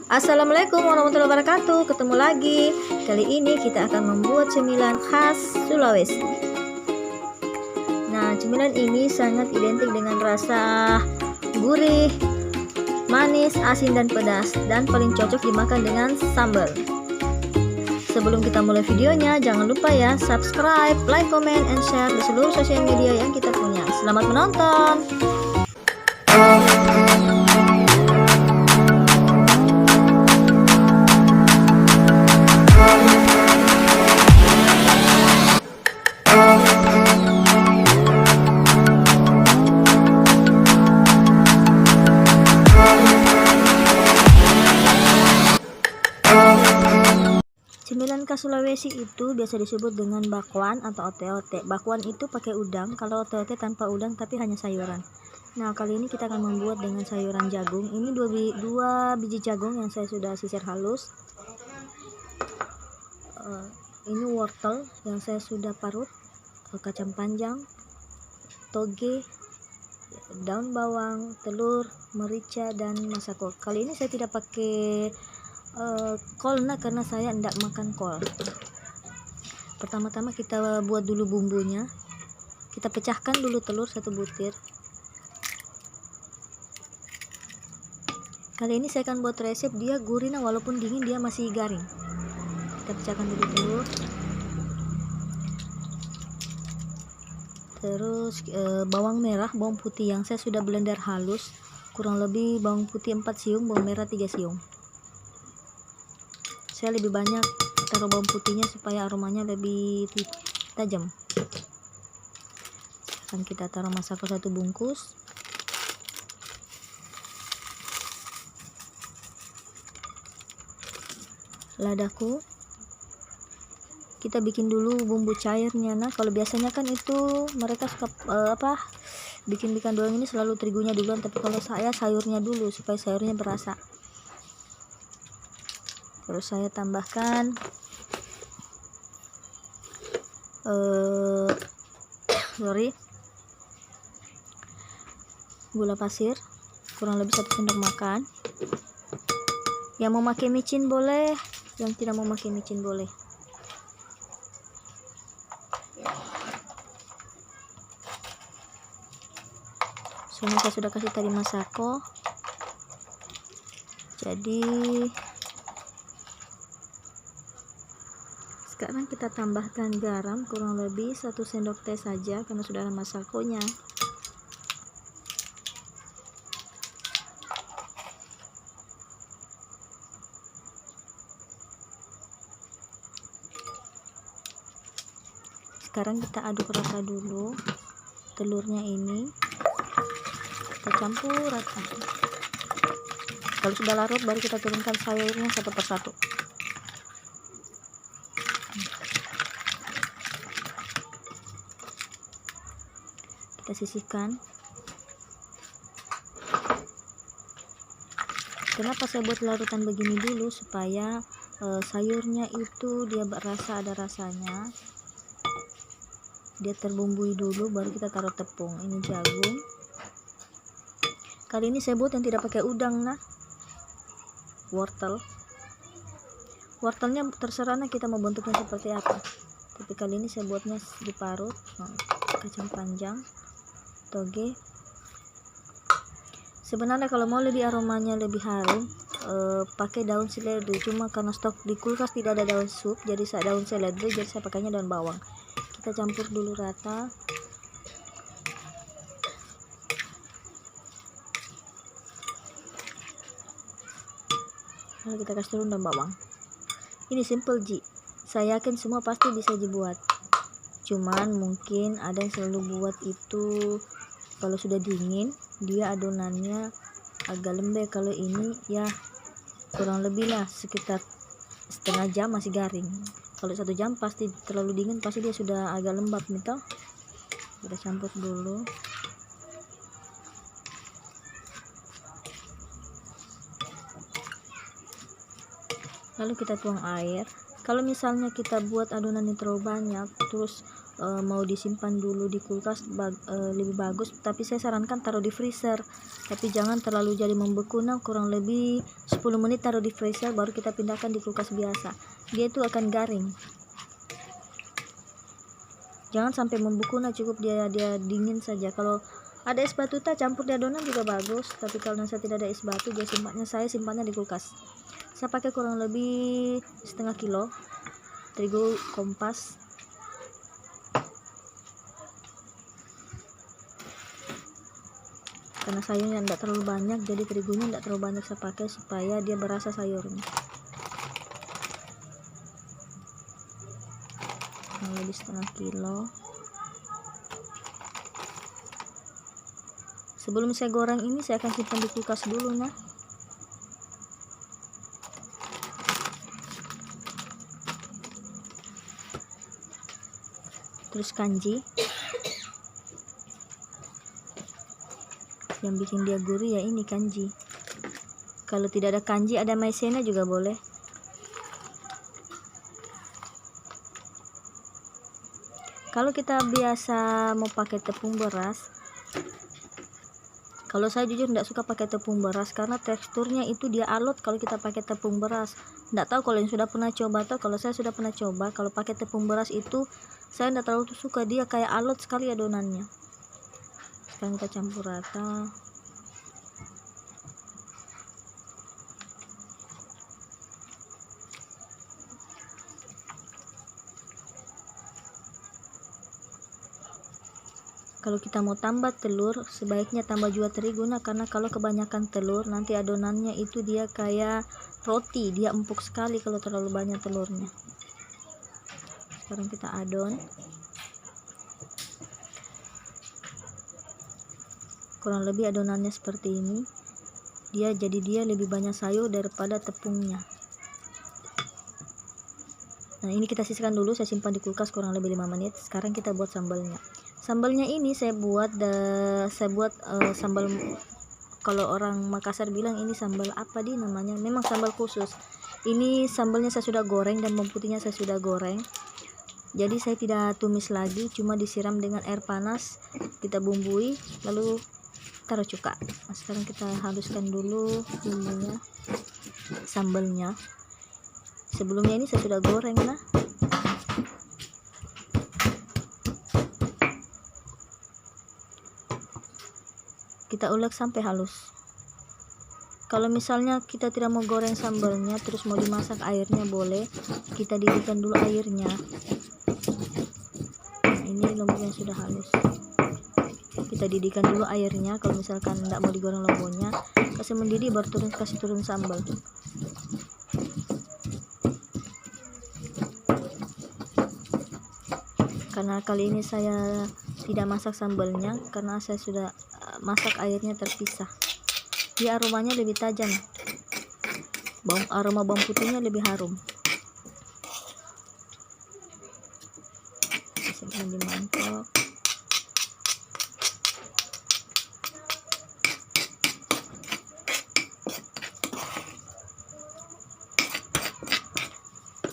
Assalamualaikum warahmatullahi wabarakatuh. Ketemu lagi. Kali ini kita akan membuat cemilan khas Sulawesi. Nah, cemilan ini sangat identik dengan rasa gurih, manis, asin, dan pedas, dan paling cocok dimakan dengan sambal. Sebelum kita mulai videonya, jangan lupa ya subscribe, like, comment, and share di seluruh sosial media yang kita punya. Selamat menonton. Cemilan khas Sulawesi itu biasa disebut dengan bakwan atau ote-ote. Bakwan itu pakai udang, kalau ote-ote tanpa udang tapi hanya sayuran. Nah, kali ini kita akan membuat dengan sayuran jagung. Ini dua biji jagung yang saya sudah sisir halus. Ini wortel yang saya sudah parut, kacang panjang, toge, daun bawang, telur, merica, dan masako. Kali ini saya tidak pakai kol karena saya tidak makan kol. Pertama-tama kita buat dulu bumbunya. Kita pecahkan dulu telur 1 butir. Kali ini saya akan buat resep dia gurih, walaupun dingin dia masih garing. Kita pecahkan dulu telur. Terus bawang merah, bawang putih yang saya sudah blender halus, kurang lebih bawang putih 4 siung, bawang merah 3 siung. Saya lebih banyak taruh bawang putihnya supaya aromanya lebih tajam. Akan kita taruh masako 1 bungkus. Ladaku. Kita bikin dulu bumbu cairnya. Nah, kalau biasanya kan itu mereka suka bikin doang ini selalu terigunya duluan, tapi kalau saya sayurnya dulu supaya sayurnya berasa. Terus saya tambahkan gula pasir kurang lebih 1 sendok makan. Yang mau pakai micin boleh, yang tidak mau pakai micin boleh. Soalnya saya sudah kasih tadi masako, jadi sekarang kita tambahkan garam kurang lebih 1 sendok teh saja karena sudah ada masakonya. Sekarang kita aduk rata dulu telurnya ini, kita campur rata. Kalau sudah larut baru kita turunkan sayurnya satu persatu. Kita sisihkan. Kenapa saya buat larutan begini dulu? Supaya sayurnya itu dia berasa, ada rasanya, dia terbumbui dulu, baru kita taruh tepung. Ini jagung. Kali ini saya buat yang tidak pakai udang. Nah, wortelnya terserah kita mau bentuknya seperti apa, tapi kali ini saya buatnya diparut. Kacang panjang, toge. Sebenarnya kalau mau lebih aromanya lebih harum, pakai daun seledri, cuma karena stok di kulkas tidak ada daun sup, jadi daun seledri, jadi saya pakainya daun bawang. Kita campur dulu rata. Lalu kita kasih turun daun bawang. Ini simple ji, saya yakin semua pasti bisa dibuat, cuman mungkin ada yang selalu buat itu kalau sudah dingin dia adonannya agak lembek. Kalau ini ya kurang lebih lah sekitar setengah jam masih garing. Kalau 1 jam pasti terlalu dingin, pasti dia sudah agak lembab nih toh. Kita campur dulu. Lalu kita tuang air. Kalau misalnya kita buat adonan yang terlalu banyak terus mau disimpan dulu di kulkas lebih bagus, tapi saya sarankan taruh di freezer tapi jangan terlalu jadi membeku. Nah, kurang lebih 10 menit taruh di freezer, baru kita pindahkan di kulkas biasa. Dia itu akan garing, jangan sampai membeku. Nah, cukup dia dingin saja. Kalau ada es batu campur di adonan juga bagus, tapi kalau saya tidak ada es batu, saya simpannya di kulkas. Saya pakai kurang lebih setengah kilo terigu kompas. Karena sayurnya tidak terlalu banyak, jadi terigunya tidak terlalu banyak saya pakai supaya dia berasa sayurnya. Lebih setengah kilo. Sebelum saya goreng ini, saya akan simpan di kulkas dulu. Nah, terus kanji, yang bikin dia gurih ya ini kanji. Kalau tidak ada kanji, ada maizena juga boleh. Kalau kita biasa mau pakai tepung beras, kalau saya jujur tidak suka pakai tepung beras karena teksturnya itu dia alot kalau kita pakai tepung beras. Tidak tahu kalau yang sudah pernah coba, atau kalau saya sudah pernah coba, kalau pakai tepung beras itu saya tidak terlalu suka, dia kayak alot sekali adonannya. Sekarang kita campur rata. Kalau kita mau tambah telur, sebaiknya tambah juga terigu. Nah, karena kalau kebanyakan telur, nanti adonannya itu dia kayak roti, dia empuk sekali kalau terlalu banyak telurnya. Sekarang kita adon. Kurang lebih adonannya seperti ini. Dia lebih banyak sayur daripada tepungnya. Nah, ini kita sisihkan dulu, saya simpan di kulkas kurang lebih 5 menit. Sekarang kita buat sambalnya. Sambalnya ini saya buat sambal, kalau orang Makassar bilang ini sambal apa namanya, memang sambal khusus. Ini sambalnya saya sudah goreng dan bawang putihnya saya sudah goreng. Jadi saya tidak tumis lagi, cuma disiram dengan air panas, kita bumbui, lalu taruh cuka. Nah, sekarang kita haluskan dulu bumbunya, sambalnya. Sebelumnya ini saya sudah goreng. Nah, kita ulek sampai halus. Kalau misalnya kita tidak mau goreng sambalnya, terus mau dimasak airnya, boleh kita didihkan dulu airnya. Nah, ini lombok yang sudah halus, kita didihkan dulu airnya. Kalau misalkan tidak mau digoreng lomboknya, kasih mendidih baru kasih turun sambal. Karena kali ini saya tidak masak sambalnya, karena saya sudah masak airnya terpisah, dia aromanya lebih tajam, aroma bawang putihnya lebih harum. Simpan di mangkok.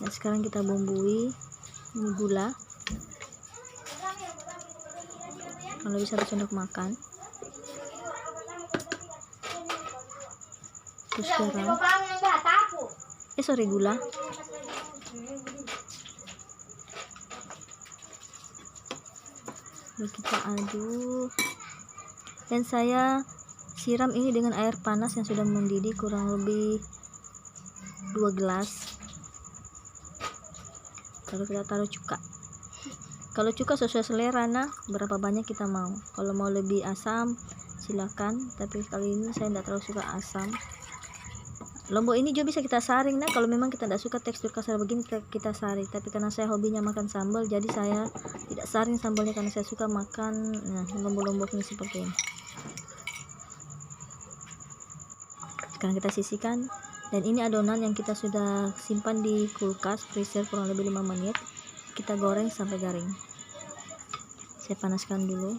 Nah, sekarang kita bumbui. Ini gula, kalau bisa 1 sendok makan. Terus garam, gula. Lalu kita aduk, dan saya siram ini dengan air panas yang sudah mendidih kurang lebih 2 gelas. Lalu kita taruh cuka. Kalau cuka sesuai selera, nah berapa banyak kita mau. Kalau mau lebih asam silakan, tapi kali ini saya tidak terlalu suka asam. Lombok ini juga bisa kita saring. Nah, kalau memang kita tidak suka tekstur kasar begini, kita saring. Tapi karena saya hobinya makan sambal, jadi saya tidak saring sambalnya, karena saya suka makan lombok-lombok ini seperti ini. Sekarang kita sisihkan, dan ini adonan yang kita sudah simpan di kulkas freezer kurang lebih 5 menit. Kita goreng sampai garing. Saya panaskan dulu.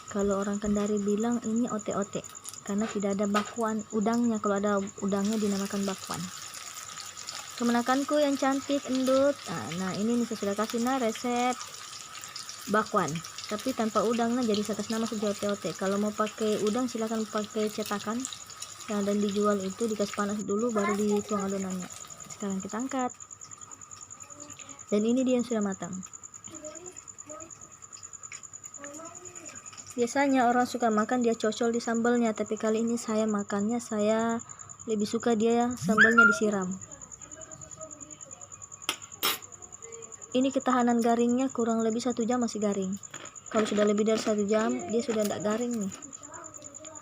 Kalau orang Kendari bilang ini ote-ote, karena tidak ada bakwan udangnya. Kalau ada udangnya dinamakan bakwan. Kemenakanku yang cantik endut. Nah ini nih saya sudah kasih resep bakwan tapi tanpa udang jadi atas nama saja ote-ote. Kalau mau pakai udang silahkan pakai cetakan dan dijual itu dikasih panas dulu baru dituang adonannya. Sekarang kita angkat dan ini dia yang sudah matang. Biasanya orang suka makan dia cocol di sambalnya, tapi kali ini saya makannya saya lebih suka dia sambalnya disiram. Ini ketahanan garingnya kurang lebih 1 jam masih garing. Kalau sudah lebih dari 1 jam dia sudah tidak garing nih.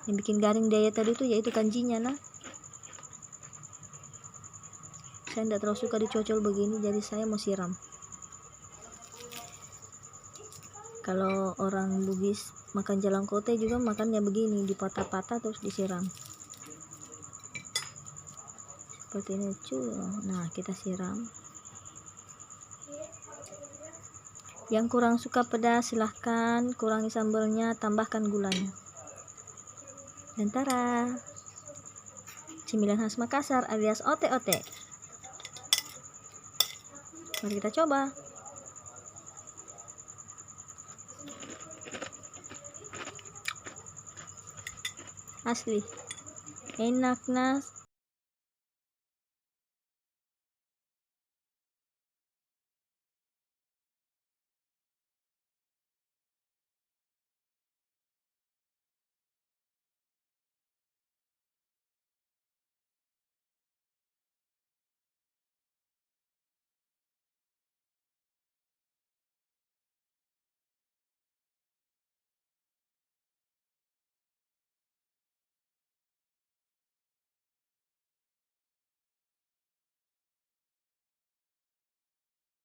Yang bikin garing dia tadi itu yaitu kanjinya. Nah saya tidak terlalu suka dicocol begini, jadi saya mau siram. Kalau orang Bugis makan jalangkote juga makannya begini, dipatah-patah terus disiram seperti ini cuy. Nah kita siram. Yang kurang suka pedas silahkan kurangi sambalnya, tambahkan gulanya. Dan tara, cemilan khas Makassar alias ote-ote. Mari kita coba. Asli enak nas,